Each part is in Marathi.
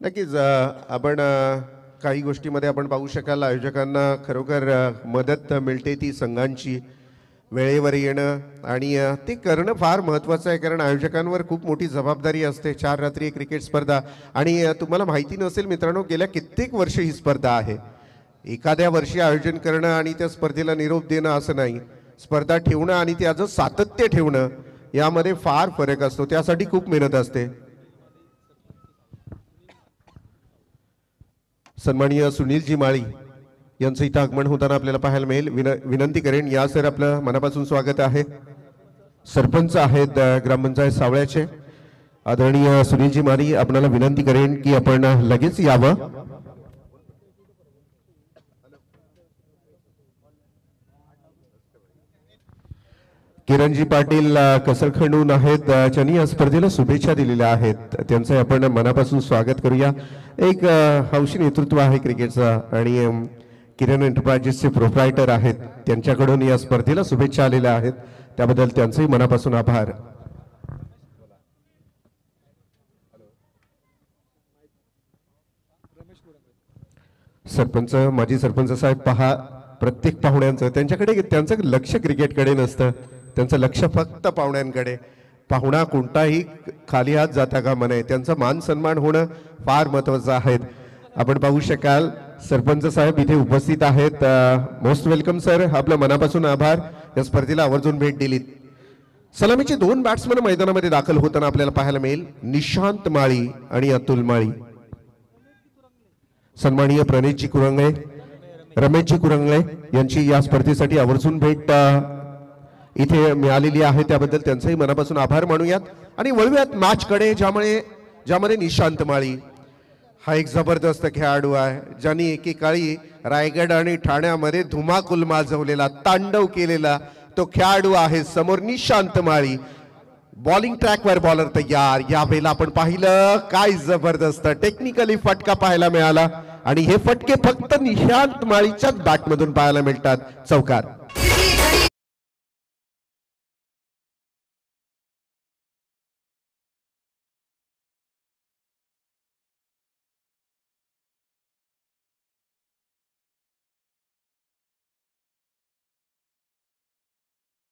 नक्कीच आपण काही गोष्टीमध्ये आपण पाहू शकाल आयोजकांना खरोखर मदत मिळते ती संघांची वेळेवर येणं आणि ते करणं फार महत्त्वाचं आहे कारण आयोजकांवर खूप मोठी जबाबदारी असते 4 रात्री क्रिकेट स्पर्धा आणि तुम्हाला माहिती नसेल मित्रांनो गेल्या कित्येक वर्ष ही स्पर्धा आहे एखाद्या वर्षी आयोजन करणं आणि त्या स्पर्धेला निरोप देणं असं नाही स्पर्धा ठेवणं आणि त्याचं सातत्य ठेवणं यामध्ये फार फरक असतो त्यासाठी खूप मेहनत असते सन्माननीय सुनीलजी माळी यांचं इथं आगमन होताना आपल्याला पाहायला मिळेल विनंती करेन या सर आपलं मनापासून स्वागत आहे सरपंच आहेत ग्रामपंचायत सावळ्याचे आदरणीय सुनीलजी माळी आपल्याला विनंती करेन की आपण लगेच यावं किरणजी पाटील कसरखंडून आहेत ज्यांनी या स्पर्धेला शुभेच्छा दिलेल्या आहेत त्यांचं आपण मनापासून स्वागत करूया एक हौशी नेतृत्व आहे क्रिकेटचा आणि किरण एंटरप्राइजेसचे प्रोप्रायटर आहेत त्यांच्याकडून या स्पर्धेला शुभेच्छा आलेल्या आहेत त्याबद्दल त्यांचेही मनापासून आभार सरपंच माजी सरपंच साहेब पहा प्रत्येक पाहुण्यांचं त्यांच्याकडे त्यांचं लक्ष क्रिकेटकडे नसतं त्यांचं लक्ष फक्त पाहुण्यांकडे पाहुणा कोणताही खाली हात जाता का म्हणे त्यांचा मान सन्मान होणं फार महत्त्वाचं आहे आपण पाहू शकाल सरपंच साहेब इथे उपस्थित आहेत मोस्ट वेलकम सर आपलं मनापासून आभार या स्पर्धेला आवर्जून भेट दिलीत सलामीचे 2 बॅट्समन मैदानामध्ये दाखल होताना आपल्याला पाहायला मिळेल निशांत माळी आणि अतुल माळी सन्माननीय प्रणीतजी कुरंगळे रमेशजी कुरंगळे यांची या स्पर्धेसाठी आवर्जून भेट इथे मिळालेली आहे त्याबद्दल त्यांचंही मनापासून आभार मानूयात आणि वळूयात मॅचकडे ज्यामध्ये निशांत माळी हा एक जबरदस्त खेळाडू आहे ज्यांनी एकेकाळी रायगड आणि ठाण्यामध्ये धुमाकूल माजवलेला तांडव केलेला तो खेळाडू आहे समोर निशांत माळी बॉलिंग ट्रॅकवर बॉलर तयार यावेळेला आपण पाहिलं काय जबरदस्त टेक्निकली फटका पाहायला मिळाला आणि हे फटके फक्त निशांत माळीच्याच बॅटमधून पाहायला मिळतात चौकार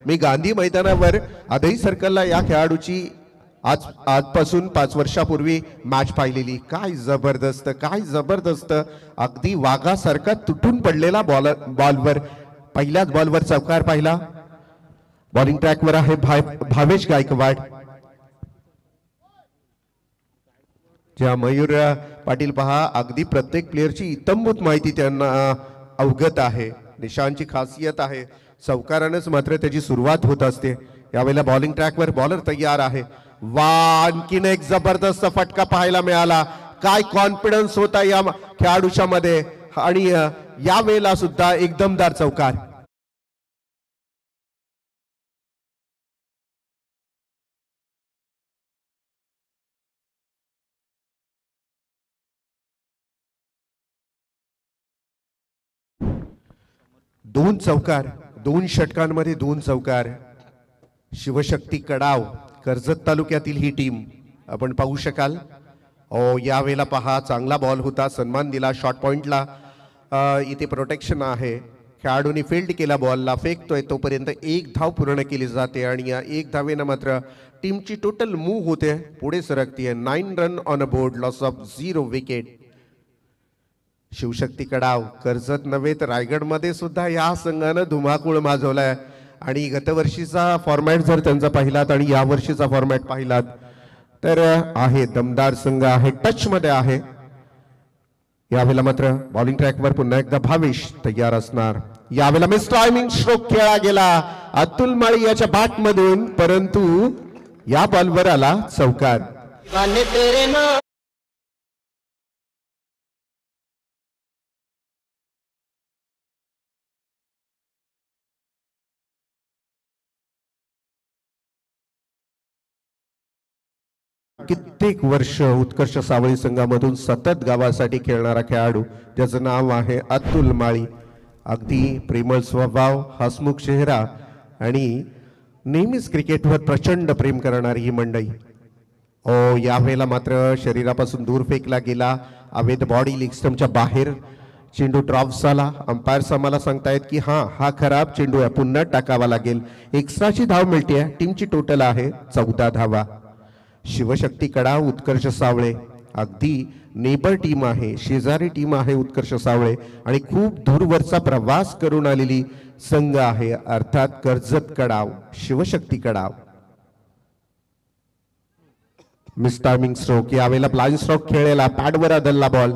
मी गांधी मैदानावर आदई सर्कलला या खेळाडूची आजपासून 5 वर्षापूर्वी मॅच पाहिलेली काय जबरदस्त अगदी वाघासारखा तुटून पडलेला बॉलवर पहिल्याच बॉलवर चौकार पाहिला बॉलिंग ट्रॅकवर आहे भावेश गायकवाड ज्या मयूर पाटील पहा अगदी प्रत्येक प्लेयरची इतंभूत माहिती त्यांना अवगत आहे निशांची खासियत आहे चौकारानंच मात्र त्याची सुरुवात होत असते यावेळेला बॉलिंग ट्रॅकवर बॉलर तयार आहे वा आणखीन एक जबरदस्त फटका पाहायला मिळाला काय कॉन्फिडन्स होता या खेळाडूच्या मध्ये आणि या वेळेला सुद्धा एक दमदार चौकार दोन षटकांमध्ये 2 चौकार शिवशक्ती कडाव कर्जत तालुक्यातील ही टीम आपण पाहू शकाल यावेळेला पहा चांगला बॉल होता सन्मान दिला शॉर्ट पॉइंटला इथे प्रोटेक्शन आहे खेळाडूने फील्ड केला बॉलला फेकतोय तोपर्यंत 1 धाव पूर्ण केली जाते आणि या 1 धावेनं मात्र टीमची टोटल मूव्ह होते पुढे सरकते 9 run on a board loss of 0 wicket Shivshakti Kadav Karjat नव्हे तर रायगडमध्ये सुद्धा या संघानं धुमाकूळ माजवलाय आणि गतवर्षीचा फॉर्मॅट जर त्यांचा पाहिलात आणि या वर्षीचा फॉर्मॅट पाहिलात तर आहे दमदार संघ आहे टच मध्ये आहे यावेळेला मात्र बॉलिंग ट्रॅकवर पुन्हा एकदा भावेश तयार असणार यावेळेला मिस टायमिंग स्ट्रोक खेळला गेला अतुल माळी याच्या बॅट मधून परंतु या बॉलवर आला चौकार कित्येक वर्ष उत्कर्ष सावळी संघामधून सतत गावासाठी खेळणारा खेळाडू त्याचं नाव आहे अतुल माळी अगदी प्रेमळ स्वभाव हसमुख चेहरा आणि नेहमीच क्रिकेटवर प्रचंड प्रेम करणारी ही मंडळी यावेळेला मात्र शरीरापासून दूर फेकला गेला, अवैध बॉडी लीग स्टंपच्या बाहेर चेंडू ड्रॉप झाला. अंपायर्स आम्हाला सांगतायत की हा खराब चेंडू आहे, पुन्हा टाकावा लागेल. एक्स्ट्राची धाव मिळते. टीमची टोटल आहे 14 धावा. शिवशक्ती कडा, उत्कर्ष सावळे अगदी नेबर टीम आहे, शेजारी टीम आहे उत्कर्ष सावळे आणि खूप दूरवरचा प्रवास करून आलेली संघ आहे, अर्थात Karjat Kadav Shivshakti Kadav. Miss timing stroke, यावेळेला ब्लाइंड स्ट्रोक खेळलेला, पॅडवर आदलला बॉल.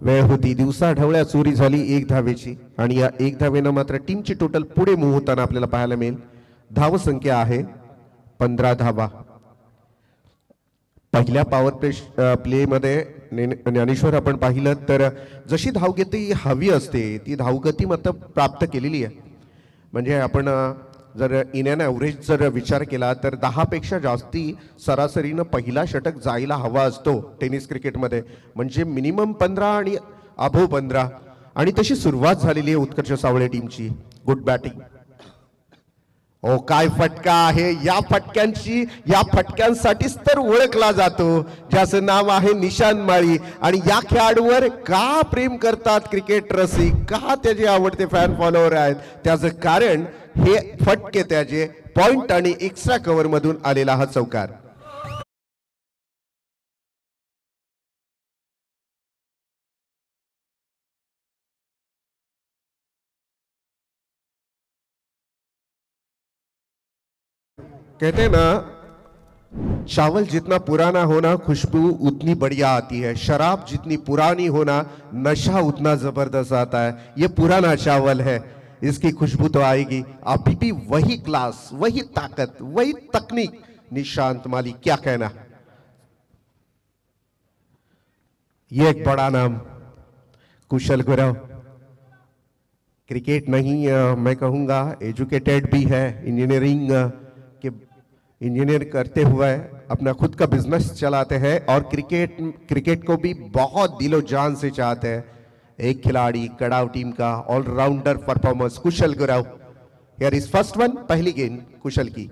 वेळ होती, दिवसा ढवळ्या चोरी झाली 1 धावेची आणि या 1 धावेनं मात्र टीमची टोटल पुढे मूव्ह होताना आपल्याला पाहायला मिळेल. धावसंख्या आहे 15 धावा. पहिल्या पॉवर प्ले मध्ये ज्ञानेश्वर आपण पाहिलं तर जशी धावगती हवी असते ती धावगती मात्र प्राप्त केलेली आहे. म्हणजे आपण जर इन अँड ॲव्हरेज जर विचार केला तर 10 पेक्षा जास्ती सरासरीनं पहिला षटक जायला हवा असतो टेनिस क्रिकेटमध्ये, म्हणजे मिनिमम 15 आणि अबो 15. आणि तशी सुरुवात झालेली आहे उत्कर्ष सावळे टीमची. Good batting. काय फटका आहे. या फटक्यांसाठीच तर ओळखला जातो, ज्याचं नाव आहे निशांत माळी. आणि या खेळाडूवर का प्रेम करतात क्रिकेट रसिक, का त्याचे आवडते फॅन फॉलोअर आहेत, त्याचं कारण हे फटके, त्याचे पॉइंट आणि एक्स्ट्रा कव्हर मधून आलेला हा चौकार. कहते हैं ना, चावल जितना पुराना होना खुशबू उतनी बढ़िया आती है, शराब जितनी पुरानी होना नशा उतना जबरदस्त आता है. ये पुराना चावल है, इसकी खुशबू तो आएगी. अभी भी वही क्लास, वही ताकत, वही तकनीक. निशांत माली, क्या कहना. ये एक बड़ा नाम, कुशल गुरव. क्रिकेट नहीं, मैं कहूंगा एजुकेटेड भी है, इंजीनियरिंग के इंजीनियर करते हुए अपना खुद का बिजनेस चलाते हैं और क्रिकेट को भी बहुत दिलो जान से चाहते हैं. एक खिलाड़ी कड़ाव टीम का allrounder performance Kushal Gurav. Here is first one, पहली गेंद कुशल की.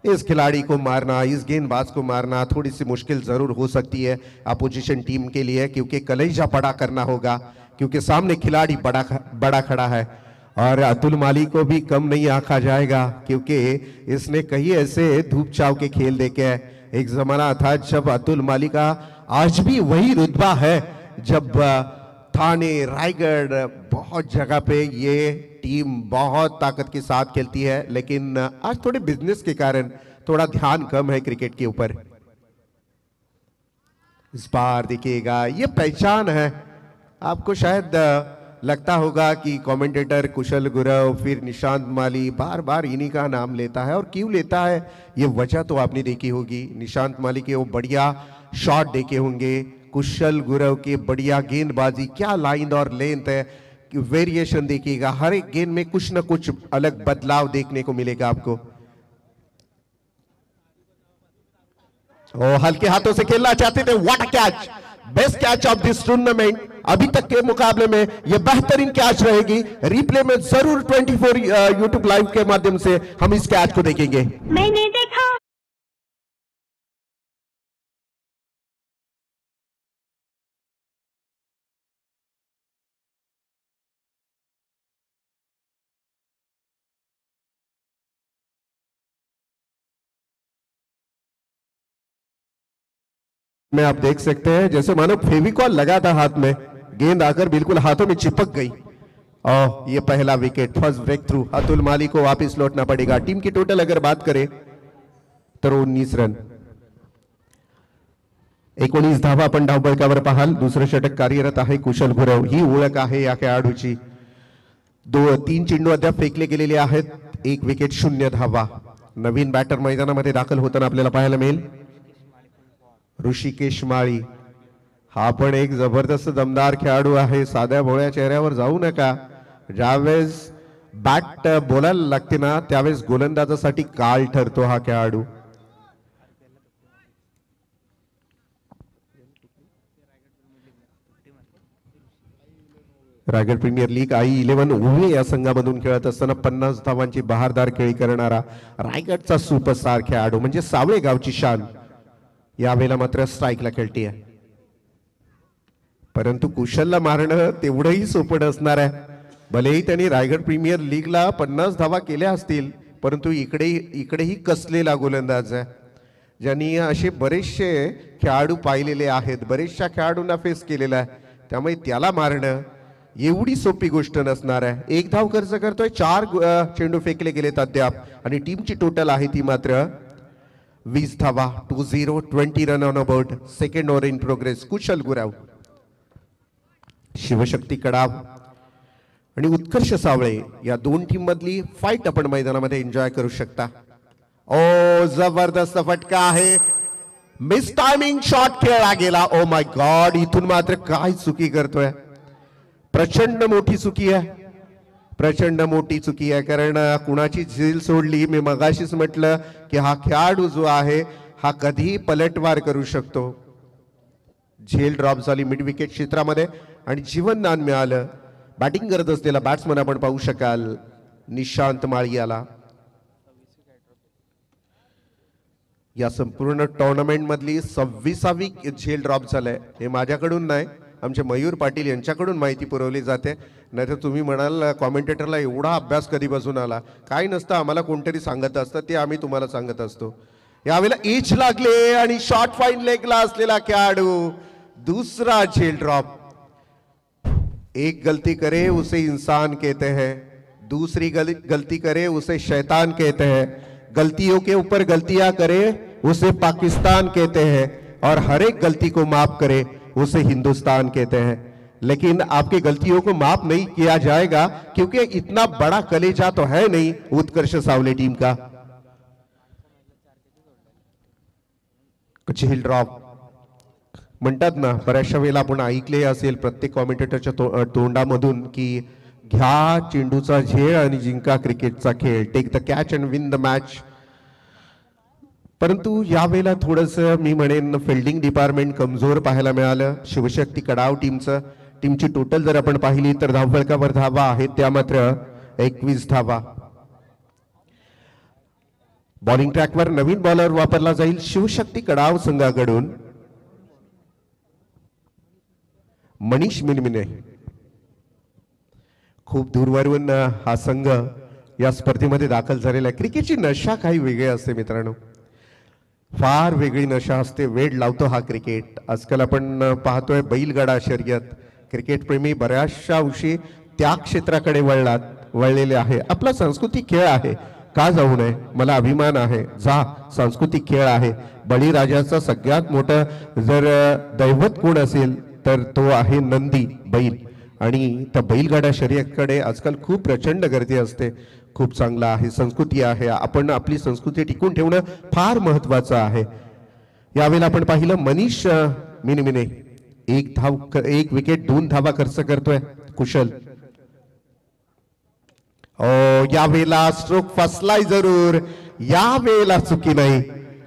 इस खिलाड़ी को मारना, इस गेंदबाज को मारना थोड़ी सी मुश्किल जरूर हो सकती है अपोजिशन टीम के लिए, क्योंकि कलेजा बड़ा करना होगा, क्योंकि सामने खिलाड़ी बड़ा खड़ा है. और अतुल माली को भी कम नहीं आंका जाएगा, क्योंकि इसने कई ऐसे धूप छाव के खेल देखे हैं. एक जमाना था जब अतुल माली का आज भी वही रुतबा है, जब थाने, रायगढ़, बहुत जगह पे ये टीम बहुत ताकत के साथ खेलती है. लेकिन आज थोड़े बिजनेस के कारण थोड़ा ध्यान कम है क्रिकेट के ऊपर. इस बार देखिएगा, ये पहचान है. आपको शायद लगता होगा कि कमेंटेटर कुशल गुरव फिर निशांत माली बार बार इन्हीं का नाम लेता है, और क्यों लेता है ये वजह तो आपने देखी होगी. निशांत माली के वो बढ़िया शॉट देखे होंगे, कुशल गुरव के बढ़िया गेंदबाजी, क्या लाइन और लेंथ है, वेरिएशन देखिएगा. हर एक गेंद में कुछ ना कुछ अलग बदलाव देखने को मिलेगा आपको. हल्के हाथों से खेलना चाहते थे. What a catch, best catch of this tournament. अभी तक के मुकाबले में यह बेहतरीन कैच रहेगी. रिप्ले में जरूर 24 यूट्यूब लाइव के माध्यम से हम इस कैच को देखेंगे. मैंने देखा में आप देख सकते हैं जैसे मानो फेविकॉल लगा था हाथ में, गेंद आकर बिल्कुल हाथों में चिपक गई. और ये पहला विकेट, first breakthrough. Atul Mali को वापस लौटना पड़ेगा. टीम की टोटल अगर बात करें तो 19 रन, 19 धावा आपण धावबळकावर पाहाल. दुसरं षटक कार्यरत आहे कुशल गुरव, ही ओळख आहे या खेळाडूची. 3 चेंडू अद्याप फेकले गेलेले आहेत. 1 विकेट, 0 धावा. नवीन बॅटर मैदानामध्ये दाखल होताना आपल्याला पाहायला मिळेल ऋषिकेश माळी. हा पण एक जबरदस्त दमदार खेळाडू आहे. साध्या भोळ्या चेहऱ्यावर जाऊ नका. ज्यावेळेस बॅट बोलायला लागते ना त्यावेळेस गोलंदाजासाठी काळ ठरतो हा खेळाडू. रायगड प्रीमियर लीग i11 उभे या संघामधून खेळत असताना 50 धावांची बहारदार खेळी करणारा रायगडचा सुपरस्टार खेळाडू म्हणजे सावळे गावची शान यावेळेला मात्र स्ट्राईकला खेळतीये, परंतु कुशलला मारणं तेवढंही सोपं असणार आहे. भलेही त्यांनी रायगड प्रीमियर लीगला 50 धावा केल्या असतील, परंतु इकडेही कसलेला गोलंदाज आहे, ज्यांनी असे बरेचसे खेळाडू पाहिलेले आहेत, बरेचशा खेळाडूंना फेस केलेला आहे. त्यामुळे त्याला मारणं एवढी सोपी गोष्ट नसणार आहे. 1 धाव खर्च करतोय, 4 चेंडू फेकले गेलेत अद्याप आणि टीमची टोटल आहे ती मात्र 20 धावा. 2-0, 20 run on about. Second over in progress. Kushal Gurav, Shivshakti Kadav आणि उत्कर्ष सावळे या दोन टीम मधली फाईट आपण मैदानामध्ये एन्जॉय करू शकता. ओ जबरदस्त फटका आहे, मिस टायमिंग शॉट खेळला गेला. ओ माय गॉड, इथून मात्र काय चुकी करतोय, प्रचंड मोठी चुकी आहे, प्रचंड मोठी चुकी आहे. कारण कुणाची झील सोडली, मी मगाशीच म्हटलं की हा खेळाडू जो आहे हा कधीही पलटवार करू शकतो. झेल ड्रॉप झाली मिड विकेट क्षेत्रामध्ये आणि जीवनदान मिळालं. बॅटिंग करत असलेला बॅट्समन आपण पाहू शकाल निशांत माळी याला. या संपूर्ण टुर्नामेंट मधली 26वी झेल ड्रॉप झालंय. हे माझ्याकडून नाही, आमचे मयूर पाटील यांच्याकडून माहिती पुरवली जाते. नाहीतर तुम्ही म्हणाल कॉमेंटेटरला एवढा अभ्यास कधीपासून आला. काय नसतं, आम्हाला कोणतरी सांगत असतं, ते आम्ही तुम्हाला सांगत असतो. यावेळेला एज लागले आणि शॉर्ट फाईन लेगला असलेला खेळाडू दूसरा झेल ड्रॉप. एक गलती करे उसे इंसान कहते हैं, दूसरी गलती करे उसे शैतान कहते हैं, गलतियों के ऊपर गलतियां करे उसे पाकिस्तान कहते हैं और हर एक गलती को माफ करे उसे हिंदुस्तान कहते हैं. लेकिन आपकी गलतियों को माफ नहीं किया जाएगा क्योंकि इतना बड़ा कलेजा तो है नहीं उत्कर्ष सावले टीम का. झेल ड्रॉप म्हणतात ना, बऱ्याचशा वेळेला आपण ऐकले असेल प्रत्येक कॉमेंटेटरच्या तोंडामधून की घ्या चेंडूचा झेल आणि जिंका क्रिकेटचा खेळ, take the catch and win the match. परंतु यावेळेला थोडंसं मी म्हणेन फिल्डिंग डिपार्टमेंट कमजोर पाहायला मिळालं शिवशक्ती कडाव टीमचं. टीमची टोटल जर आपण पाहिली तर धावफलकावर धावा आहेत त्या मात्र 21 धावा. बॉलिंग ट्रॅकवर नवीन बॉलर वापरला जाईल शिवशक्ती कडाव संघाकडून मनीष मिनमिने. खूप दूरवरून हा संघ या स्पर्धेमध्ये दाखल झालेला आहे. क्रिकेटची नशा काही वेगळी असते मित्रांनो, फार वेगळी नशा असते, वेड लावतो हा क्रिकेट. आजकाल आपण पाहतोय बैलगाडा शर्यत. क्रिकेट प्रेमी बऱ्याचशा अंशी त्या क्षेत्राकडे वळलेले आहे. आपला सांस्कृतिक खेळ आहे, का जाऊ नये, मला अभिमान आहे. जा, सांस्कृतिक खेळ आहे. बळीराजाचा सगळ्यात मोठं जर दैवत कोण असेल तर तो आहे नंदी, बैल. आणि त्या बैलगाडा शर्यतीकडे आजकाल खूप प्रचंड गर्दी असते. खूप चांगला आहे, संस्कृती आहे. आपण आपली संस्कृती टिकून ठेवणं फार महत्वाचं आहे. यावेळेला आपण पाहिलं मनीष मिनमिने 1 विकेट 2 धावा खर्च करतोय. कुशल यावेळेला स्ट्रोक फसलाय जरूर, यावेळेला चुकी नाही,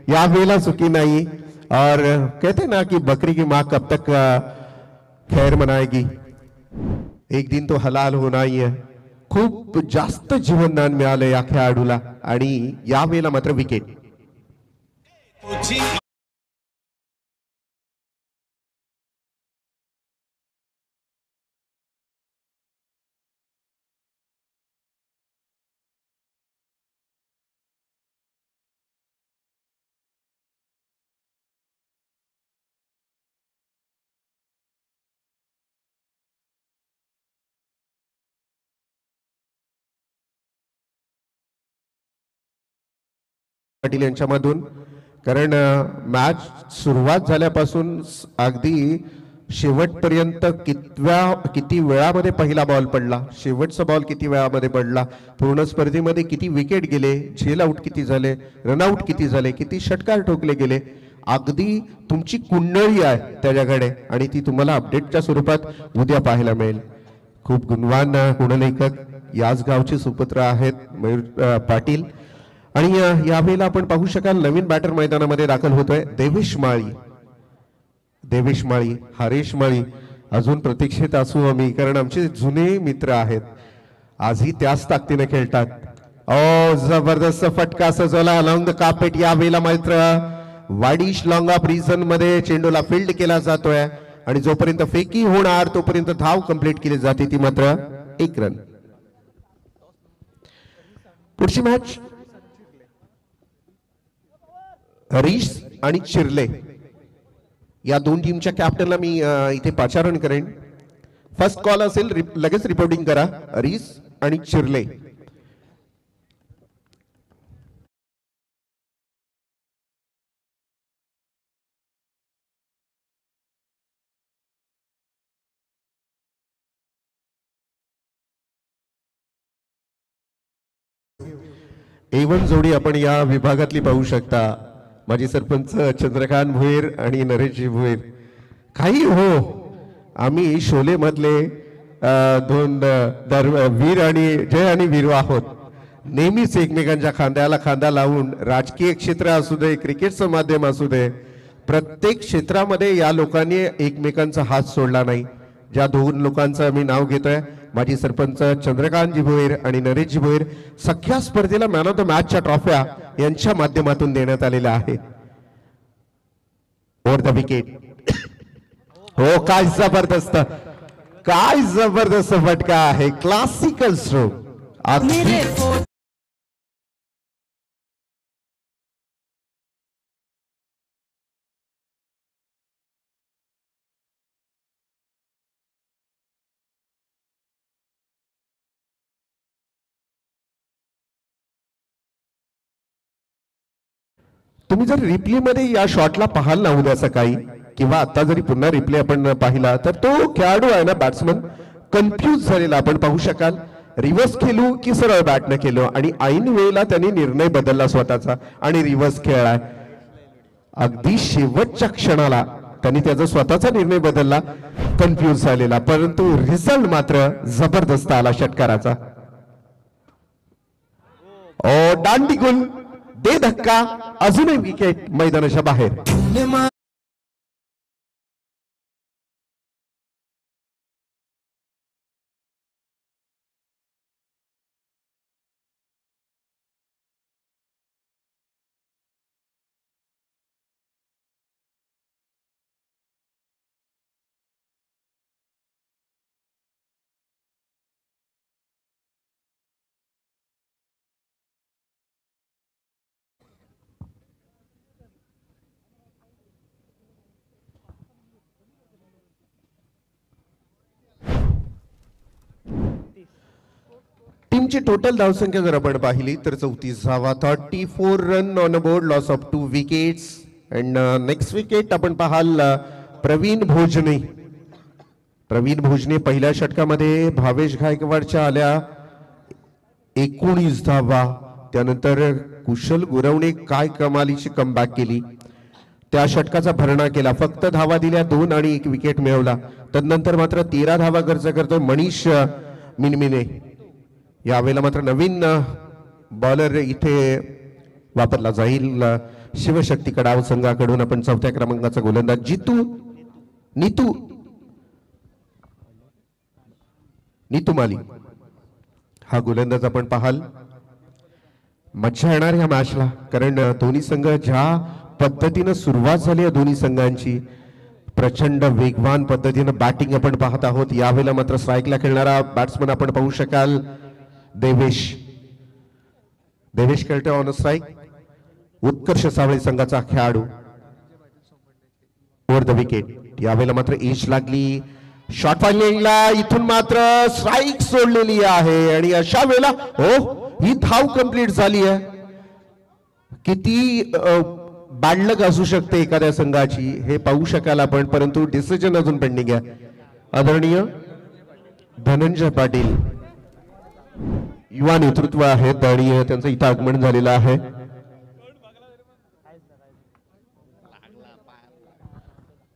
यावेळेला चुकी नाही. और कहते ना कि बकरी की माँ कब तक खैर मनाएगी, एक दिन तो हलाल होना ही है. खूप जास्त जीवनदान मिळालं या खेळाडूला आणि यावेळेला मात्र विकेट. पाटील यांच्यामधून, कारण मॅच सुरुवात झाल्यापासून अगदी शेवटपर्यंत किती वेळामध्ये पहिला बॉल पडला, शेवटचा बॉल किती वेळामध्ये पडला, पूर्ण स्पर्धेमध्ये किती विकेट गेले, झेल आउट किती झाले, रनआउट किती झाले, किती षटकार ठोकले गेले, अगदी तुमची कुंडळी आहे त्याच्याकडे आणि ती तुम्हाला अपडेटच्या स्वरूपात उद्या पाहायला मिळेल. खूप गुणवान गुणलेखक याच गावचे सुपुत्र आहेत मयूर पाटील. आणि यावेळेला आपण पाहू शकाल नवीन बॅटर मैदानामध्ये दाखल होतोय देवेश माळी, हरेश माळी अजून प्रतीक्षेत असू आम्ही, कारण आमचे जुने मित्र आहेत, आजही त्याच ताकदीने खेळतात. ओ जबरदस्त फटका सजवला अलॉंग द कार्पेट. या वेळेला मात्र वाडिश लॉंग ऑफ रिझन मध्ये चेंडूला फील्ड केला जातोय आणि जोपर्यंत फेकी होणार तोपर्यंत धाव कंप्लीट केली जाते, ती मात्र 1 रन. पुढची मॅच हरीश आणि चिर्ले या दोन टीमच्या कॅप्टनला मी इथे पाचारण करेन. फर्स्ट कॉल असेल, लगेच रिपोर्टिंग करा. हरीश आणि चिर्ले. A1 जोडी आपण या विभागातली पाहू शकता. माजी सरपंच चंद्रकांत भुईर आणि नरेशजी भुईर. काही हो, आम्ही शोले मधले दोन वीर आणि जय आणि वीर आहोत. नेहमीच एकमेकांच्या खांद्याला खांदा लावून, राजकीय क्षेत्र असू दे, क्रिकेटचं माध्यम असू दे, प्रत्येक क्षेत्रामध्ये या लोकांनी एकमेकांचा हात सोडला नाही. ज्या दोन लोकांचं मी नाव घेतोय, माजी सरपंच चंद्रकांतजी भोईर आणि नरेशजी भोईर, सख्या स्पर्धेला मॅन ऑफ द मॅचच्या ट्रॉफ्या यांच्या माध्यमातून देण्यात आलेल्या आहे. Over the wicket. हो, काय जबरदस्त, काय जबरदस्त फटका आहे. Classical stroke. तुम्ही जर रिप्ले मध्ये या शॉटला पाहाल ना उद्या सकाळी, किंवा आता जरी पुन्हा रिप्ले आपण पाहिला, तर तो खेळाडू आहे ना, बॅट्समन, कन्फ्यूज झालेला आपण पाहू शकाल. रिव्हर्स खेळू की सरळ बॅटने केलो, आणि ऐन वेळेला त्यांनी निर्णय बदलला स्वतःचा आणि रिव्हर्स खेळलाय. अगदी शेवटच्या क्षणाला त्यांनी त्याचा स्वतःचा निर्णय बदलला, कन्फ्यूज झालेला, परंतु रिझल्ट मात्र जबरदस्त आला षटकाराचा. ओ दांडी गुल, दे धक्का, अजूनही विकेट मैदानाच्या बाहेर. टीमची टोटल धावसंख्या जर आपण पाहिली तर 34 धावा, 34 run on a board, loss of 2 wickets. And next wicket आपण पाहाल प्रवीण भोजने. प्रवीण भोजने पहिल्या षटकामध्ये भावेश गायकवाडच्या आल्या 19 धावा. त्यानंतर कुशल गुरवणे काय कमालीची कमबॅक केली, त्या षटकाचा भरणा केला, फक्त धावा दिल्या 2 आणि 1 विकेट मिळवला. तदनंतर मात्र 13 धावा खर्च करतोय मनीष मिनमिने. यावेळेला मात्र नवीन बॉलर इथे वापरला जाईल. शिवशक्ती कडाव संघाकडून आपण 4थ्या क्रमांकाचा गोलंदाज नीतू माली हा गोलंदाज आपण पाहाल. मज्जा येणार या मॅचला, कारण दोन्ही संघ ज्या पद्धतीनं सुरुवात झाली आहे, दोन्ही संघांची प्रचंड वेगवान पद्धतीनं बॅटिंग आपण पाहत आहोत. यावेळेला मात्र स्ट्राईकला खेळणारा बॅट्समन आपण पाहू शकाल देवेश खेळतोय ऑन स्ट्राईक. उत्कर्ष सावळे संघाचा खेळाडू. Over the wicket. यावेळेला मात्र एज लागली शॉट फायनलिंगला, इथून मात्र स्ट्राईक सोडलेली आहे आणि अशा वेळेला ही धाव कंप्लीट झाली आहे. किती बॅडलक असू शकते एखाद्या संघाची हे पाहू शकाल आपण, परंतु डिसिजन अजून पेंडिंग आहे. आदरणीय धनंजय पाटील युवा नेतृत्व आहेत आणि त्यांचं इथं आगमन झालेलं आहे.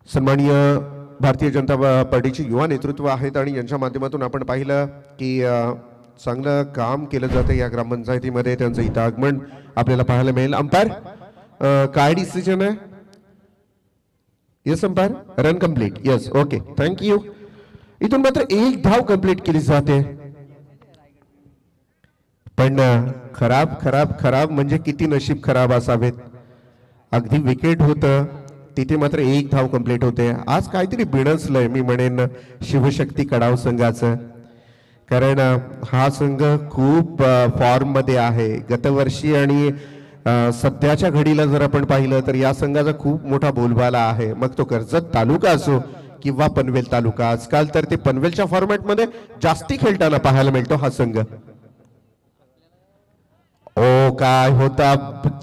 सन्माननीय भारतीय जनता पार्टीचे युवा नेतृत्व आहेत आणि यांच्या माध्यमातून आपण पाहिलं की चांगलं काम केलं जातं या ग्रामपंचायतीमध्ये. त्यांचं इथं आगमन आपल्याला पाहायला मिळेल. अंपायर काय डिसिजन आहे? Yes umpire, run complete. Yes, okay, thank you. इथून मात्र एक धाव कंप्लीट केली जाते, पण खराब खराब खराब म्हणजे किती नशीब खराब असावेत. अगदी विकेट होतं तिथे मात्र एक धाव कंप्लीट होते. आज काहीतरी बिनसलंय मी म्हणेन शिवशक्ती कडाव संघाचं, कारण हा संघ खूप फॉर्म मध्ये आहे. गतवर्षी आणि सध्याच्या घडीला जर आपण पाहिलं तर या संघाचा खूप मोठा बोलबाला आहे. मग तो कर्जत तालुका असो किंवा पनवेल तालुका. आजकाल तर ते पनवेलच्या फॉर्मॅटमध्ये जास्ती खेळताना पाहायला मिळतो हा संघ. ओ काय होता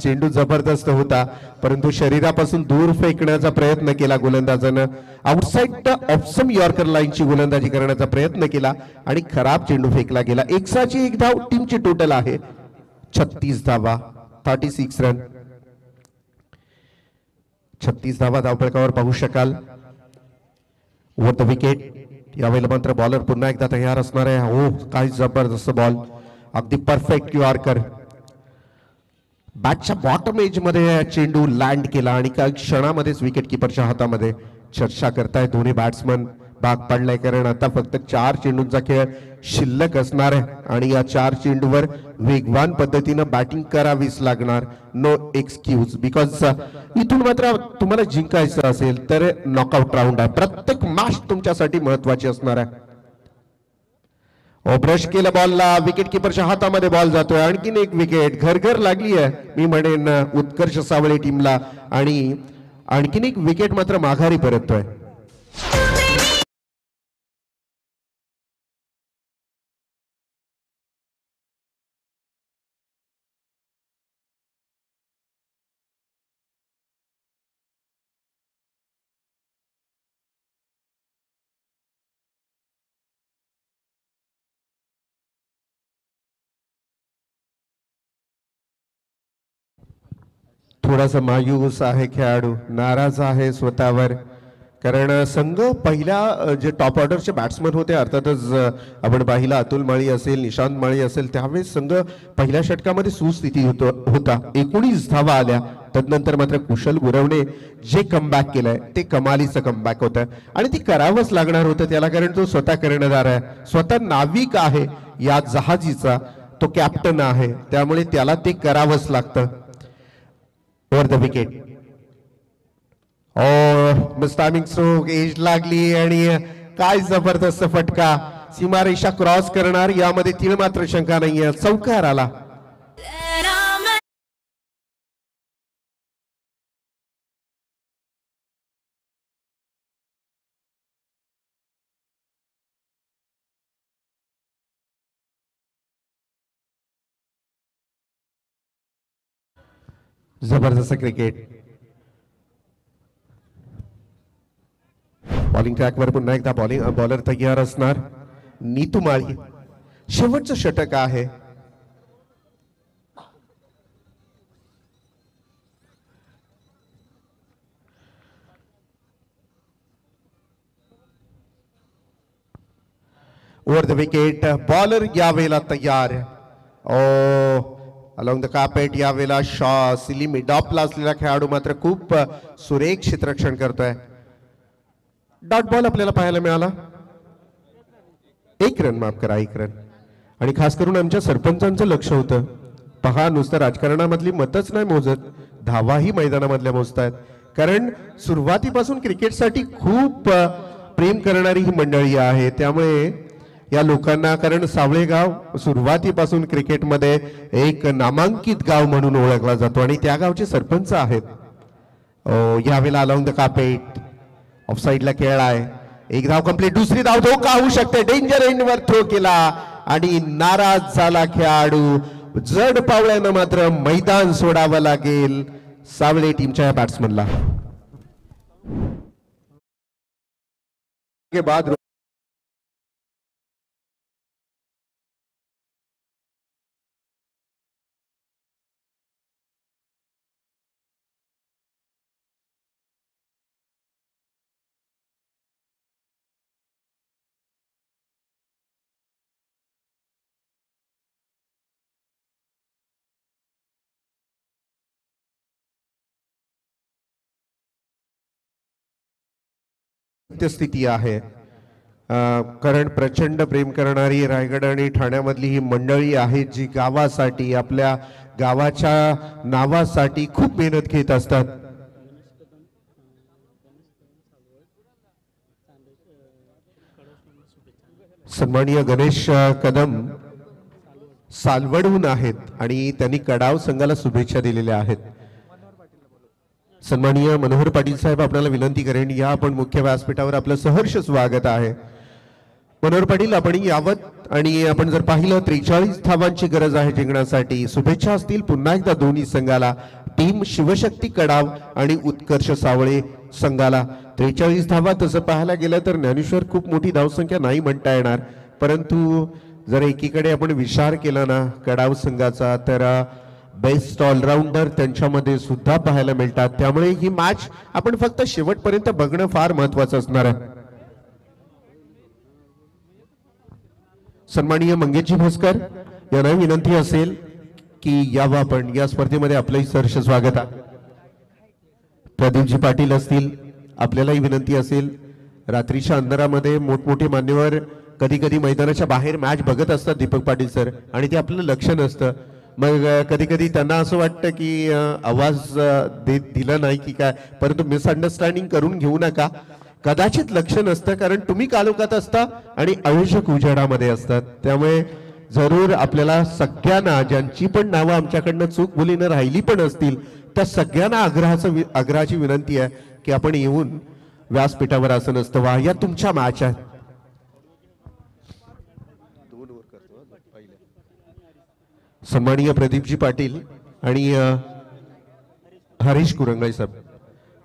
चेंडू, जबरदस्त होता, परंतु शरीरापासून दूर फेकण्याचा प्रयत्न केला गोलंदाजानं. आउटसाइड द ऑफसम यॉर्कर लाईनची गोलंदाजी करण्याचा प्रयत्न केला आणि खराब चेंडू फेकला गेला. 101 धाव टीमची टोटल आहे. 36 धावा, 36 रन. 36 धावा धावफलकावर पाहू शकाल. Over the wicket. यावेळेला मात्र बॉलर पुन्हा एकदा तयार असणार आहे. हो काय जबरदस्त बॉल, अगदी परफेक्ट यॉर्कर. बॅटच्या बॉटम एज मध्ये चेंडू लँड केला आणि काही क्षणामध्येच विकेट किपरच्या हातामध्ये. चर्चा करताय दोन्ही बॅट्समन, भाग पडलाय, कारण आता फक्त 4 चेंडूंचा खेळ शिल्लक असणार आहे आणि या 4 चेंडूवर वेगवान पद्धतीनं बॅटिंग करावीच लागणार. नो एक्सक्यूज, बिकॉज इथून मात्र तुम्हाला जिंकायचं असेल तर नॉकआउट राऊंड आहे. प्रत्येक मॅच तुमच्यासाठी महत्वाची असणार आहे. ब्रश केलं बॉलला, विकेट किपरच्या हातामध्ये बॉल जातोय. आणखीन एक विकेट घर घर लागली आहे मी म्हणेन उत्कर्ष सावळे टीमला, आणि आणखीन एक विकेट मात्र माघारी परततोय. थोडासा मायूस आहे खेळाडू, नाराज आहे स्वतःवर, कारण संघ पहिल्या जे टॉप ऑर्डरचे बॅट्समन होते, अर्थातच आपण पाहिलं अतुल माळी असेल, निशांत माळी असेल, त्यावेळेस संघ पहिल्या षटकामध्ये सुस्थिती होता. 19 धावा आल्या. तदनंतर मात्र कुशल गुरवणे जे कमबॅक केलंय ते कमालीचं कमबॅक होतं आणि ती करावंच लागणार होतं त्याला, कारण तो स्वतः कर्णधार आहे, स्वतः नाविक आहे या जहाजीचा, तो कॅप्टन आहे, त्यामुळे त्याला ते करावंच लागतं. Over the wicket. Miss timing stroke, edge लागली आणि काय जबरदस्त फटका, सीमारेषा क्रॉस करणार यामध्ये तीळ मात्र शंका नाहीये. चौकार आला. जबरदस्त क्रिकेट. बॉलिंग ट्रॅकवर पुन्हा एकदा बॉलर तयार असणार. नीतू माळी, शेवटचं षटक आहे. Over the wicket. बॉलर यावेळेला तयार. अलॉंग द कार्पेट यावेळेला शॉ सिली मिड ऑफला असलेला खेळाडू मात्र खूप सुरेख क्षेत्ररक्षण करतोय. डॉट बॉल आपल्याला पाहायला मिळाला. 1 रन, माफ करा 1 रन. आणि खास करून आमच्या सरपंचांचं लक्ष होतं, पहा नुसतं राजकारणामधली मतच नाही मोजत, धावाही मैदानामधल्या मोजतायत, कारण सुरुवातीपासून क्रिकेटसाठी खूप प्रेम करणारी ही मंडळी आहे. त्यामुळे या लोकांना, कारण सावळे गाव सुरुवातीपासून क्रिकेटमध्ये एक नामांकित गाव म्हणून ओळखला जातो आणि त्या गावचे सरपंच आहेत. यावेळेला अलॉंग द कार्पेट ऑफ साइडला खेळ आहे. 1 धाव कंप्लीट. दुसरी धाव धोका होऊ शकते. डेंजर एंडवर थ्रो केला आणि नाराज झाला खेळाडू. जड पावल्यानं मात्र मैदान सोडावं लागेल सावळे टीमच्या बॅट्समनला. के बाद स्थिती आहे. कारण प्रचंड प्रेम करणारी रायगड आणि ठाण्यामधली ही मंडळी आहे जी गावासाठी आपल्या गावाच्या नावासाठी खूप मेहनत घेत असतात. सन्माननीय गणेश कदम सालवडहून आहेत आणि त्यांनी कडाव संघाला शुभेच्छा दिलेल्या आहेत. सन्माननीय मनोहर पाटील साहेब आपल्याला विनंती करेन या आपण मुख्य व्यासपीठावर आपलं सहर्ष स्वागत आहे. मनोहर पाटील आपण यावत आणि आपण जर पाहिलं 43 धावांची गरज आहे जिंकण्यासाठी. शुभेच्छा असतील पुन्हा एकदा दोन्ही संघाला, टीम शिवशक्ती कडाव आणि उत्कर्ष सावळे संघाला. 43 धावा तसं पाहायला गेलं तर ज्ञानेश्वर खूप मोठी धावसंख्या नाही म्हणता येणार, परंतु जर एकीकडे आपण विचार केला ना कडाव संघाचा तर बेस्ट ऑलराऊंडर त्यांच्यामध्ये सुद्धा पाहायला मिळतात. त्यामुळे ही मॅच आपण फक्त शेवटपर्यंत बघणं फार महत्वाचं असणार आहे. सन्माननीय मंगेशजी भोसकर यांना विनंती असेल की यावं आपण या स्पर्धेमध्ये आपलंही सहर्ष स्वागत आहे. प्रदीपजी पाटील असतील आपल्यालाही विनंती असेल. रात्रीच्या अंधारामध्ये मोठमोठे मान्यवर कधी कधी मैदानाच्या बाहेर मॅच बघत असतात दीपक पाटील सर, आणि ते आपलं लक्ष नसतं. मग कधी कधी त्यांना असं वाटतं की आवाज दिला नाही की काय, परंतु मिसअंडरस्टँडिंग करून घेऊ नका. कदाचित लक्ष नसतं कारण तुम्ही कालोखात असता आणि आयोजक उजेडामध्ये असतात. त्यामुळे जरूर आपल्याला सगळ्यांना ज्यांची पण नावं आमच्याकडनं चूक बोलीनं राहिली पण असतील त्या सगळ्यांना आग्रहाची विनंती आहे की आपण येऊन व्यासपीठावर असं नसतं वा या तुमच्या मॅच आहेत. सन्माननीय प्रदीपजी पाटील आणि हरीश कुरंगळे साहेब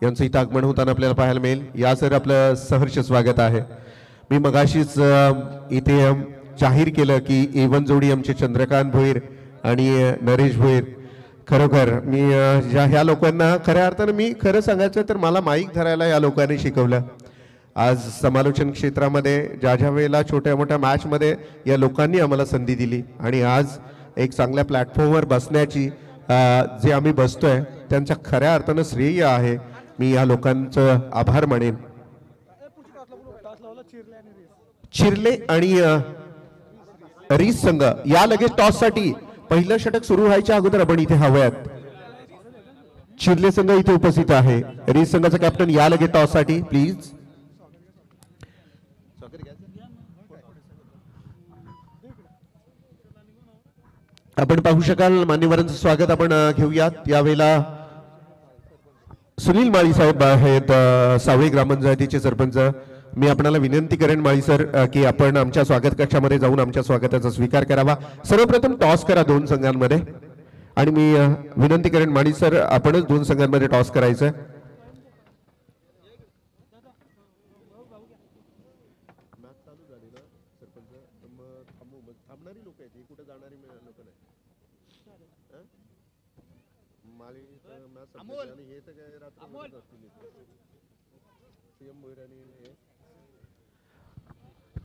यांचं इथं आगमन होताना आपल्याला पाहायला मिळेल. या सर आपलं सहर्ष स्वागत आहे. मी मगाशीच इथे जाहीर केलं की A1 जोडी आमचे चंद्रकांत भोईर आणि नरेश भोईर. खरोखर मी ह्या लोकांना खऱ्या अर्थानं मी खरं सांगायचं तर मला माईक धरायला या लोकांनी शिकवलं. आज समालोचन क्षेत्रामध्ये ज्या वेळेला छोट्या मोठ्या मॅचमध्ये या लोकांनी आम्हाला संधी दिली आणि आज एक चांगल्या प्लॅटफॉर्मवर बसण्याची जे आम्ही बसतोय त्यांच्या खऱ्या अर्थानं श्रेय आहे. मी या लोकांचं आभार मानेन. चिरले आणि रीस संघ या लगेच टॉससाठी पहिलं षटक सुरू व्हायच्या अगोदर आपण इथे हव्यात. चिरले संघ इथे उपस्थित आहे. रीस संघाचा कॅप्टन या लगेच टॉससाठी प्लीज. आपण पाहू शकाल मान्यवरांचं स्वागत आपण घेऊयात. यावेळेला सुनील माळी साहेब आहेत सावळी ग्रामपंचायतीचे सरपंच. मी आपणाला विनंती करेन माळी सर की आपण आमच्या स्वागत कक्षामध्ये जाऊन आमच्या स्वागताचा स्वीकार करावा. सर्वप्रथम टॉस करा दोन संघांमध्ये आणि मी विनंती करेन माळी सर आपणच दोन संघांमध्ये टॉस करायचं.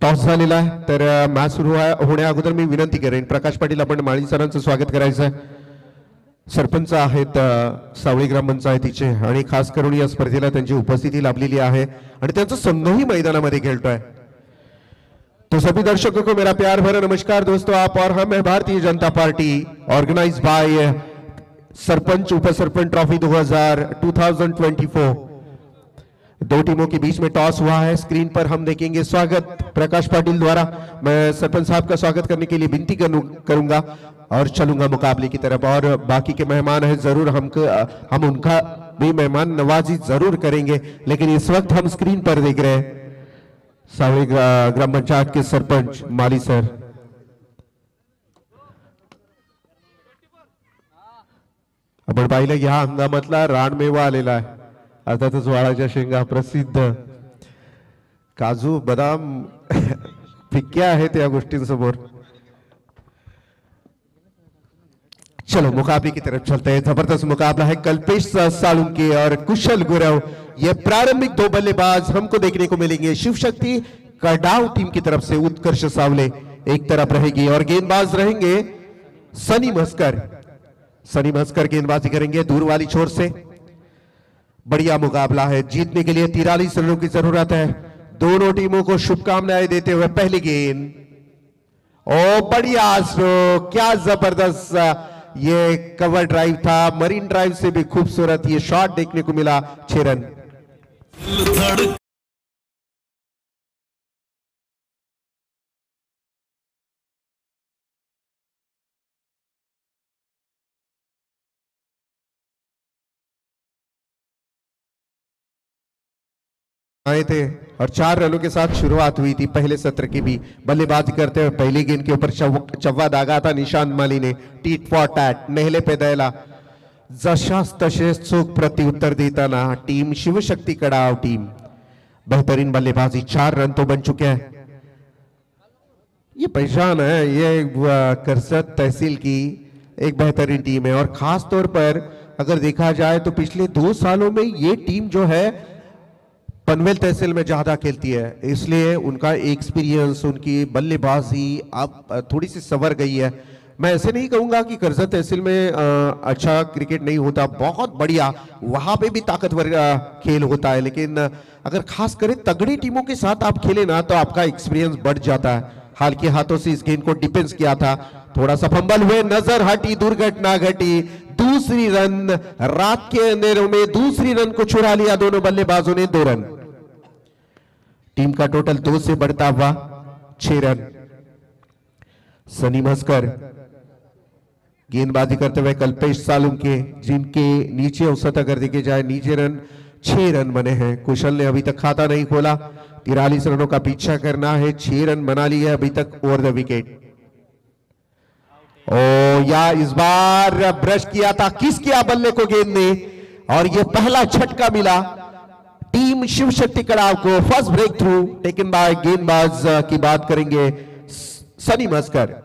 टॉस झालेला आहे तर मॅच सुरू होण्या अगोदर मी विनंती करेन प्रकाश पाटील आपण माळी सरांचं स्वागत करायचं आहे. सरपंच आहेत सावळी ग्रामपंचायतीचे आणि खास करून या स्पर्धेला त्यांची उपस्थिती लाभलेली आहे आणि त्यांचा संघही मैदानामध्ये खेळतोय. तो सभी दर्शकों को मेरा प्यार भरा नमस्कार दोस्तों. आप और हम है Bharatiya Janata party organise by sarpanch उपसरपंच ट्रॉफी 2024. दो टीमों के बीच में टॉस हुआ है. स्क्रीन पर हम देखेंगे स्वागत प्रकाश पाटिल द्वारा. मैं सरपंच साहब का स्वागत करने के लिए विनती करूंगा और चलूंगा मुकाबले की तरफ. और बाकी के मेहमान हैं जरूर हम उनका भी मेहमान नवाजी जरूर करेंगे. लेकिन इस वक्त हम स्क्रीन पर देख रहे हैं सावळी ग्राम पंचायत के सरपंच माली सर. आपण पाहिलं या हंगामातला रानमेवा आलेला आहे. अर्थातच वाळाच्या शेंगा प्रसिद्ध काजू बदाम फिक्क्या आहेत या गोष्टींसमोर. चलो मुकाबले की तरफ चलते हैं. जबरदस्त मुकाबला है कल्पेश सालुंके और कुशल गुरव. ये प्रारंभिक दो बल्लेबाज हमको देखने को मिलेंगे. शिव शक्ति कडाव टीम की तरफ से उत्कर्ष सावले एक तरफ रहेगी और गेंदबाज रहेंगे सनी मस्कर. सनी मस्कर गेंदबाजी करेंगे दूर वाली छोर से. बढ़िया मुकाबला है. जीतने के लिए 43 रनों की जरूरत है. दोनों टीमों को शुभकामनाएं देते हुए पहली गेंद। ओ बढ़िया स्ट्रोक, क्या जबरदस्त ये कवर ड्राइव था, मरीन ड्राइव से भी खूबसूरत ये शॉट देखने को मिला। 6 रन। आए थे और 4 रनों के साथ शुरुआत हुई थी पहले सत्र की भी। बल्लेबाजी करते हुए पहली गेंद के ऊपर चव्वा दागा था निशांत माली ने। टीट फॉर टॅट, नेहले पे द्यायला जशास तसेच चोख प्रत्युत्तर देताना टीम शिवशक्ती कड़ाव टीम। बेहतरीन बल्लेबाजी, 4 रन तो बन चुके हैं। ये पहचान है, ये करसत तहसील की एक बेहतरीन टीम है और खास तौर पर अगर देखा जाए तो पिछले 2 सालों में ये टीम जो है पनवेल तहसील में ज्यादा खेलती है, इसलिए उनका एक्सपीरियंस, उनकी बल्लेबाजी अब थोड़ी सी सवर गई है। मैं ऐसे नहीं कहूंगा कि करजत तहसील में अच्छा क्रिकेट नहीं होता, बहुत बढ़िया वहां पे भी ताकतवर खेल होता है, लेकिन अगर खास करें तगड़ी टीमों के साथ आप खेले ना तो आपका एक्सपीरियंस बढ़ जाता है। हाल के हाथों से इस गेंद को डिफेंस किया था, थोड़ा सा फंबल हुए, नजर हटी, दुर्घटना घटी। दूसरी रन, रात के अंधेरों में दूसरी रन को चुरा लिया दोनों बल्लेबाजों ने। 2 रन। टीम का टोटल 2 से बढ़ता हुआ 6 रन। सनी मस्कर गेंदबाजी करते हुए कल्पेश सालुंके, जिनके नीचे औसत अगर देखे जाए नीचे रन 6 रन बने हैं। कुशल ने अभी तक खाता नहीं खोला, 43 रनों का पीछा करना है, 6 रन बना लिए अभी तक ओवर द विकेट। ओ या इस बार ब्रश किया था, किस किया बल्ले को गेंद ने और यह पहला झटका मिला टीम शिवशक्ति कड़ाव को। First breakthrough taken by गेंदबाज की बात करेंगे सनी मस्कर।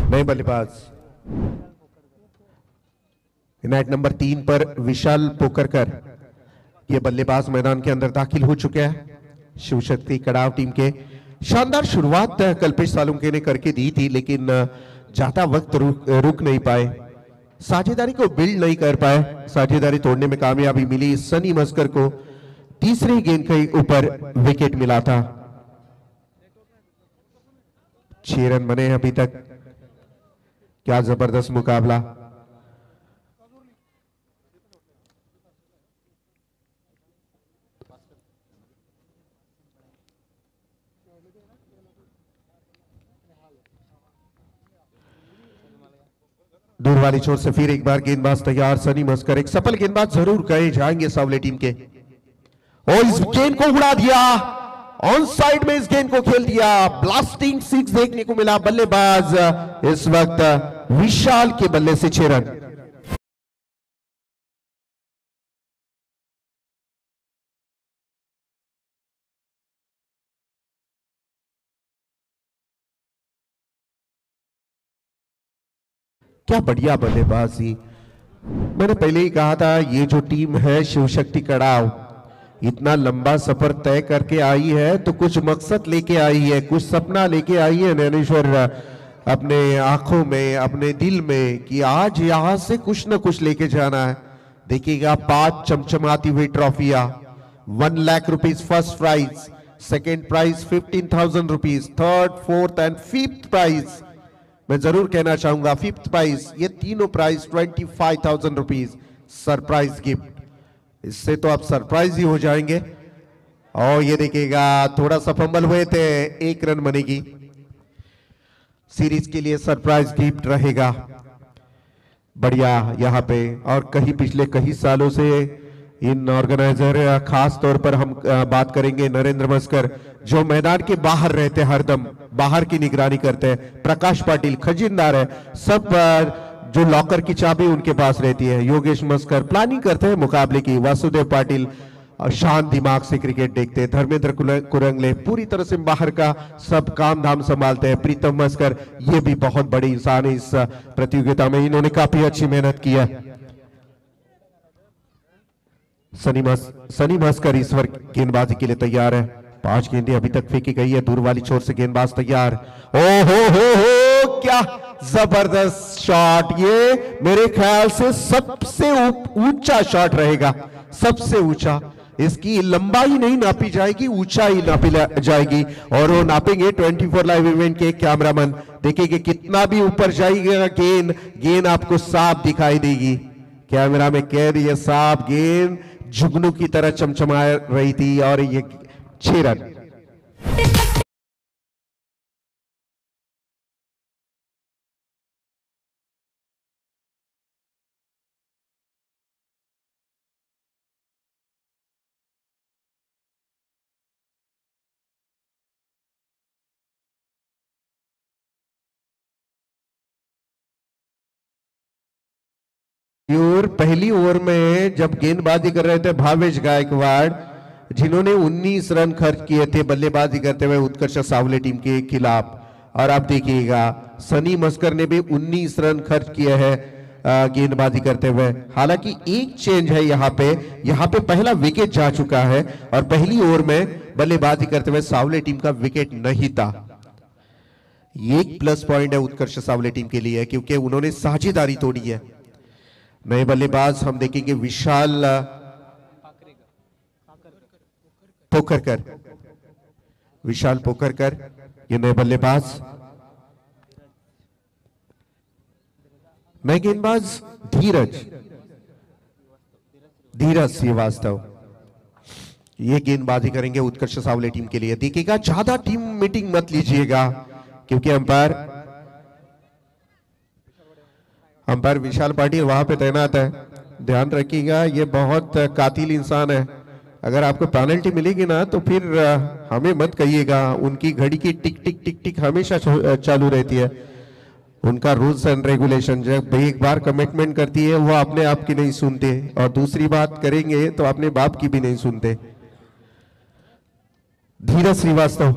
नए बल्लेबाज नेट नंबर 3 पर विशाल पोकरकर, ये बल्लेबाज मैदान के अंदर दाखिल हो चुके हैं शिवशक्ति कड़ाव टीम के। शानदार शुरुआत कल्पेश सालुंके ने करके दी थी, लेकिन ज्यादा वक्त रुक नहीं पाए, साझेदारी को बिल्ड नहीं कर पाए। साझेदारी तोड़ने में कामयाबी मिली सनी मस्कर को, तीसरी गेंद के ऊपर विकेट मिला था। 6 रन बने अभी तक। क्या जबरदस्त मुकाबला। दूर वाली छोर से फिर एक बार गेंदबाज तैयार सनी मस्कर, एक सफल गेंदबाज जरूर कहे जाएंगे सावले टीम के। और इस गेंद को उड़ा दिया, ऑन साइड में इस गेंद को खेल दिया, ब्लास्टिंग 6 देखने को मिला। बल्लेबाज इस वक्त विशाल के बल्ले से 6 रन। क्या बढ़िया बल्लेबाजी। मैंने पहले ही कहा था ये जो टीम है शिवशक्ति कड़ाव इतना लंबा सफर तय करके आई है तो कुछ मकसद लेके आई है, कुछ सपना लेके आई है नैनेश्वर अपने आंखों में, अपने दिल में कि आज यहां से कुछ ना कुछ लेके जाना है। देखिएगा 5 चमचमाती हुई ट्रॉफियां, 1 lakh rupees first prize, second prize 15,000 rupees, third, fourth and 5th prize. मैं जरूर कहना चाहूंगा 5th प्राइज, ये तीनों प्राइज 25,000 रुपीज सरप्राइज गिफ्ट। इससे तो आप सरप्राइज ही हो जाएंगे। और ये देखिएगा थोड़ा सा फंबल हुए थे, 1 रन बनेगी। सीरीज के लिए सरप्राइज गिफ्ट रहेगा। बढ़िया यहां पे, और कहीं पिछले कई सालों से इन ऑर्गेनाइजर, खास तौर पर हम बात करेंगे नरेंद्र मस्कर जो मैदान के बाहर रहते हैं, हरदम बाहर की निगरानी करते हैं। प्रकाश पाटिल खजीनदार है, सब जो लॉकर की चाबी उनके पास रहती है। योगेश मस्कर प्लानिंग करते हैं मुकाबले की। वासुदेव पाटिल शांत दिमाग से क्रिकेट देखते हैं। धर्मेंद्र कुरंगले पूरी तरह से बाहर का सब काम धाम संभालते हैं। प्रीतम मस्कर ये भी बहुत बड़ी इंसान है इस प्रतियोगिता में, इन्होंने काफी अच्छी मेहनत की है। सनी भास्कर इस बार गेंदबाजी के लिए तैयार है। 5 गेंदें अभी तक फेंकी गई है, दूर वाली छोर से गेंदबाज तैयार। ओ हो क्या जबरदस्त शॉट! ये मेरे ख्याल से सबसे ऊंचा शॉट रहेगा, सबसे ऊंचा। इसकी लंबाई नहीं नापी जाएगी, ऊंचाई नापी जाएगी, और वो नापेंगे 24 लाइव इवेंट के कैमरामैन। देखेंगे कितना भी ऊपर जाएगा गेंद आपको साफ दिखाई देगी। कैमरा में कैद ये साफ गेंद जुगनू की तरह चमचमा रही थी, और ये 6 रन। और पहली ओवर में जब गेंदबाजी कर रहे थे भावेश गायकवाड़, जिन्होंने 19 रन खर्च किए थे बल्लेबाजी करते हुए उत्कर्ष सावले टीम के खिलाफ, और आप देखिएगा सनी मस्कर ने भी 19 रन खर्च किए हैं गेंदबाजी करते हुए। हालांकि एक चेंज है यहाँ पे पहला विकेट जा चुका है, और पहली ओवर में बल्लेबाजी करते हुए सावले टीम का विकेट नहीं था। ये एक प्लस पॉइंट है उत्कर्ष सावले टीम के लिए, क्योंकि उन्होंने साझेदारी तोड़ी है। नए बल्लेबाज हम देखेंगे विशाल पोखरकर, ये नए बल्लेबाज। नए गेंदबाज धीरज श्रीवास्तव, ये गेंदबाजी करेंगे उत्कर्ष सावले टीम के लिए। देखिएगा ज्यादा टीम मीटिंग मत लीजिएगा, क्योंकि अंपायर विशाल पाटिल वहां पे तैनात है। ध्यान रखिएगा ये बहुत कातिल इंसान है। अगर आपको पेनल्टी मिलेगी ना तो फिर हमें मत कहिएगा। उनकी घड़ी की टिक टिक टिक टिक हमेशा चालू रहती है। उनका रूल्स एंड रेगुलेशन, जब एक बार कमिटमेंट करती है वो अपने आप की नहीं सुनते, और दूसरी बात करेंगे तो अपने बाप की भी नहीं सुनते। धीरज श्रीवास्तव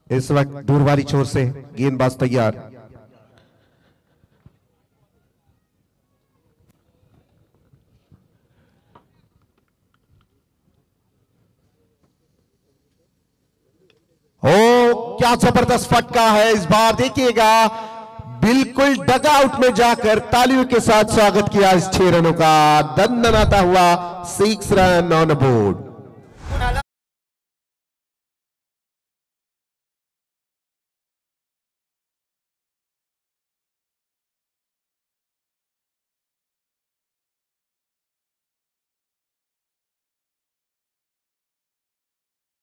इस वक्त दूर वाली छोर से गेंदबाज तैयार। ओ क्या जबरदस्त फटका है इस बार! देखिएगा बिल्कुल डग आउट में जाकर तालियों के साथ स्वागत किया इस 6 रनों का। दंदनाता हुआ 6 रन ऑन बोर्ड।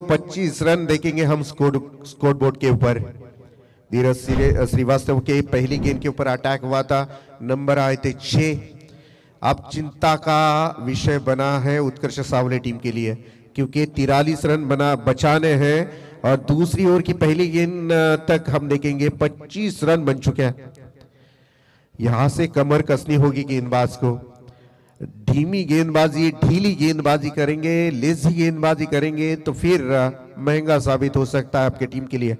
पच्चीस रन देखेंगे हम स्कोर बोर्ड के ऊपर। धीरज श्रीवास्तव के पहली गेंद के ऊपर अटैक हुआ था, नंबर आए थे 6। अब चिंता का विषय बना है उत्कर्ष सावले टीम के लिए, क्योंकि 43 रन बचाने हैं, और दूसरी ओवर की पहली गेंद तक हम देखेंगे 25 रन बन चुके हैं। यहां से कमर कसनी होगी गेंदबाज को। धीमी गेंदबाजी, ढीली गेंदबाजी करेंगे, लेजी गेंदबाजी करेंगे तो फिर महंगा साबित हो सकता है आपके टीम के लिए।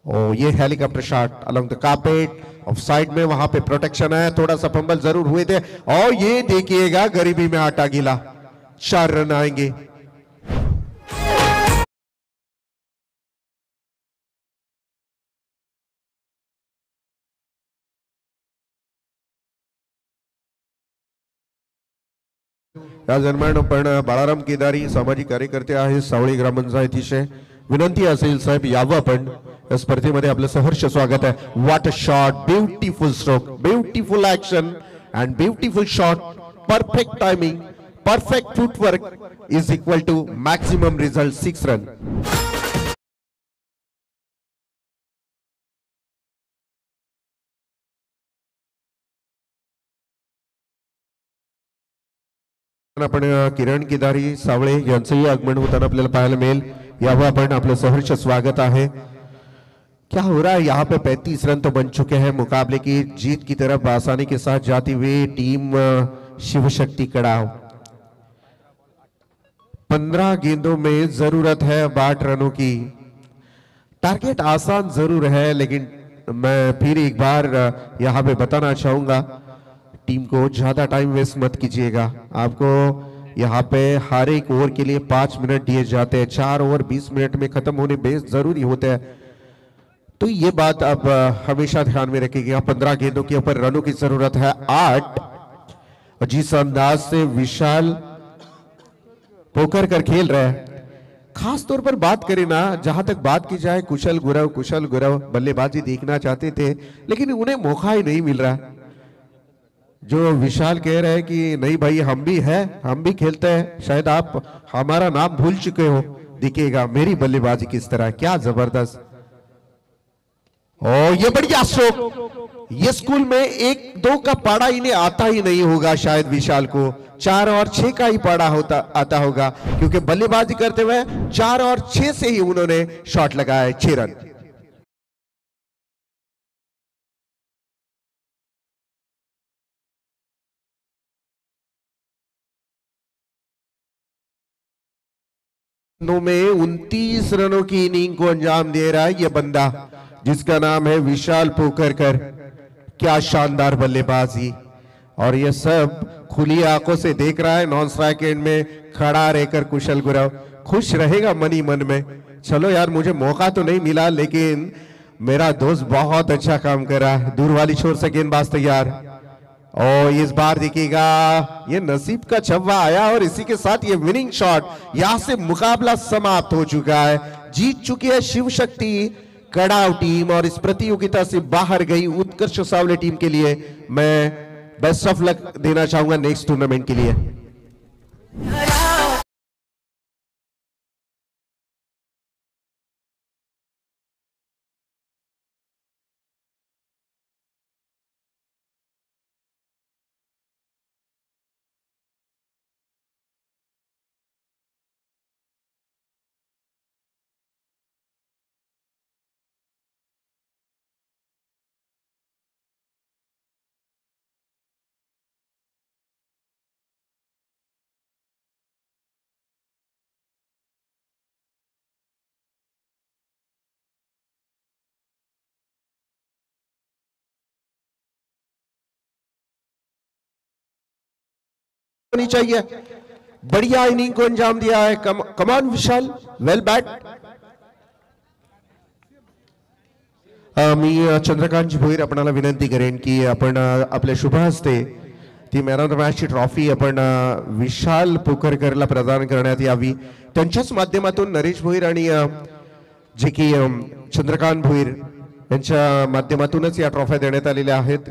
ओ ये helicopter shot along the carpet, of side में वहां पे प्रोटेक्शन है, थोड़ा सा फंबल जरूर हुए थे, और ये देखिएगा गरीबी में आटा गीला। 4 रन आएंगे। या दरम्यान आपण बाळाराम केदारी सामाजिक कार्यकर्ते आहेत सावळी ग्रामपंचायतीचे, विनंती असेल साहेब यावं आपण या स्पर्धेमध्ये। आपलं सहर्ष स्वागत आहे। What a shot, beautiful stroke, beautiful action and beautiful shot, perfect timing, perfect footwork is equal to maximum result 6 run. आपण किरण केदारी सावळे यांचंही आगमन होताना आपल्याला पाहायला मिळेल, यावं आपण। आपलं सहर्ष स्वागत है। क्या हो रहा है यहाँ पे? 35 रन तो बन चुके हैं। मुकाबले की जीत की तरफ आसानी के साथ जाती हुई टीम शिवशक्ति कड़ाव। 15 गेंदों में जरूरत है 8 रनों की। टारगेट आसान जरूर है, लेकिन मैं फिर एक बार यहाँ पे बताना चाहूंगा टीम को ज्यादा टाइम वेस्ट मत कीजिएगा। आपको यहाँ पे हर एक ओवर के लिए 5 मिनट दिए जाते हैं। 4 ओवर 20 मिनट में खत्म होने बेस जरूरी होते हैं, तो ये बात आप हमेशा ध्यान में रखिएगा। 15 गेंदों के ऊपर रनों की जरूरत है 8। और जिस अंदाज से विशाल पोकर कर खेल रहे हैं, खास तौर पर बात करें ना, जहां तक बात की जाए कुशल गुरव बल्लेबाजी देखना चाहते थे लेकिन उन्हें मौका ही नहीं मिल रहा। जो विशाल कह रहे हैं कि नहीं भाई हम भी है, हम भी खेलते हैं, शायद आप हमारा नाम भूल चुके हो। दिखेगा मेरी बल्लेबाजी किस तरह, क्या जबरदस्त। और ये बढ़िया स्ट्रोक। ये स्कूल में 1-2 का पाड़ा इन्हें आता ही नहीं होगा शायद विशाल को। 4 और 6 का ही पाड़ा आता होगा, क्योंकि बल्लेबाजी करते हुए 4 और 6 से ही उन्होंने शॉट लगाया 6 रन। में 29 रनों की इनिंग को अंजाम दे रहा है ये बंदा, जिसका नाम है विशाल पोकरकर। क्या शानदार बल्लेबाजी, और ये सब खुली आंखों से देख रहा है। नॉन स्ट्राइक एंड में खड़ा रहकर कुशल गुरव खुश रहेगा मन ही मन में। चलो यार, मुझे मौका तो नहीं मिला लेकिन मेरा दोस्त बहुत अच्छा काम कर रहा है। दूर वाली छोर से गेंदबाज तैयार, और इस बार देखिएगा ये नसीब का छक्का आया और इसी के साथ ये विनिंग शॉट। यहां से मुकाबला समाप्त हो चुका है। जीत चुकी है शिव शक्ति कड़ाव टीम, और इस प्रतियोगिता से बाहर गई उत्कर्ष सावले टीम के लिए मैं बेस्ट ऑफ लक देना चाहूंगा नेक्स्ट टूर्नामेंट के लिए। होनी चाहिए। बढ़िया इनिंग को अंजाम दिया है। कमान विशाल, वेल बैट। मी चंद्रकांत भोईर आपणाला विनंती करेन की आपण आपल्या शुभ हस्ते ती मॅन ऑफ द मॅचची ट्रॉफी आपण विशाल पोकरकरला प्रदान करण्यात यावी। त्यांच्याच माध्यमातून नरेश भोईर आणि जे की चंद्रकांत भोईर यांच्या माध्यमातूनच या ट्रॉफ्या देण्यात आलेल्या आहेत।